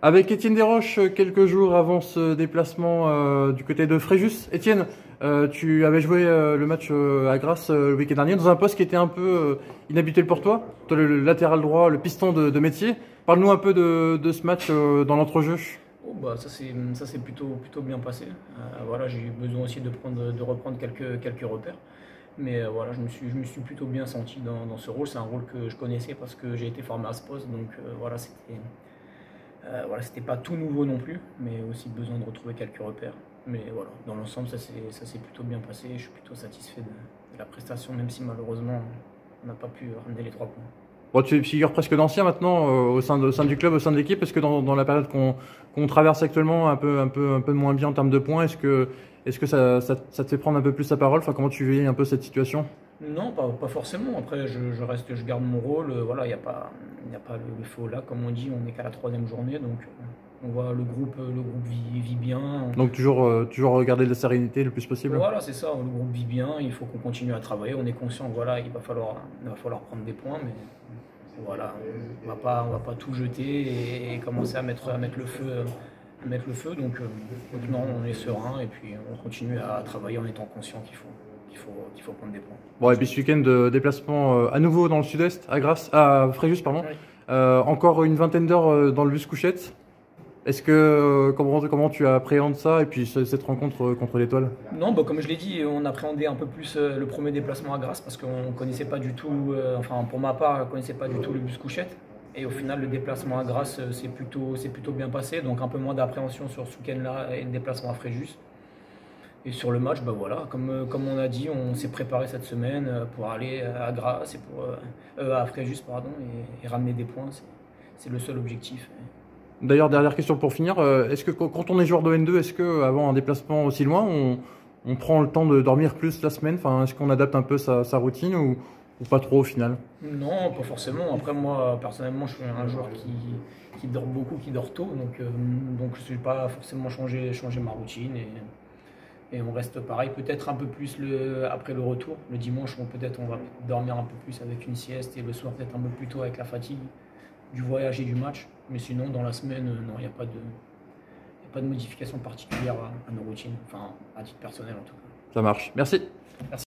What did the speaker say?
Avec Étienne Desroches, quelques jours avant ce déplacement du côté de Fréjus. Étienne, tu avais joué le match à Grasse le week-end dernier dans un poste qui était un peu inhabituel pour toi. Toi, le latéral droit, le piston de métier. Parle-nous un peu de ce match dans l'entrejeu. Oh, bah, ça s'est plutôt bien passé. Voilà, j'ai eu besoin aussi de reprendre quelques repères. Mais voilà, je me suis plutôt bien senti dans ce rôle. C'est un rôle que je connaissais parce que j'ai été formé à ce poste. Donc voilà, c'était pas tout nouveau non plus, mais aussi besoin de retrouver quelques repères. Mais voilà, dans l'ensemble, ça s'est plutôt bien passé. Je suis plutôt satisfait de la prestation, même si malheureusement, on n'a pas pu ramener les 3 points. Bon, tu es figure presque d'ancien maintenant au sein du club, au sein de l'équipe. Est-ce que dans la période qu'on traverse actuellement, un peu moins bien en termes de points, est-ce que ça te fait prendre un peu plus la parole? Enfin, comment tu vis un peu cette situation? Non, pas forcément. Après, je garde mon rôle. Voilà, il y a pas le feu au lac, comme on dit. On n'est qu'à la troisième journée, donc on voit le groupe vit bien. Donc toujours garder de la sérénité le plus possible. Voilà, c'est ça. Le groupe vit bien. Il faut qu'on continue à travailler. On est conscient que voilà, il va falloir prendre des points, mais voilà, on va pas tout jeter et commencer à mettre le feu. Donc non, on est serein et puis on continue à travailler en étant conscient qu'il faut prendre des points. Bon, et puis ce week-end de déplacement à nouveau dans le sud-est, à Fréjus, pardon. Oui. Encore une vingtaine d'heures dans le bus couchette. Est-ce que comment tu appréhendes ça et puis cette rencontre contre l'Étoile? Non, bah, comme je l'ai dit, on appréhendait un peu plus le premier déplacement à Grasse parce qu'on ne connaissait pas du tout, enfin pour ma part, je ne connaissais pas du tout le bus couchette. Et au final, le déplacement à Grasse s'est plutôt bien passé, donc un peu moins d'appréhension sur ce week-end-là et le déplacement à Fréjus. Et sur le match, bah voilà, comme on a dit, on s'est préparé cette semaine pour aller à Grasse et à Fréjus, pardon, et ramener des points. C'est le seul objectif. D'ailleurs, dernière question pour finir, est-ce que quand on est joueur de N2, est-ce que avant un déplacement aussi loin, on prend le temps de dormir plus la semaine? Enfin, est-ce qu'on adapte un peu sa routine ou pas trop au final? Non, pas forcément. Après, moi, personnellement, je suis un joueur qui dort beaucoup, qui dort tôt. Donc je ne vais pas forcément changer ma routine. Et on reste pareil. Peut-être un peu plus après le retour. Le dimanche, peut-être on va dormir un peu plus avec une sieste. Et le soir, peut-être un peu plus tôt avec la fatigue du voyage et du match. Mais sinon, dans la semaine, non, il n'y a pas de modification particulière à nos routines. Enfin, à titre personnel en tout cas. Ça marche. Merci. Merci.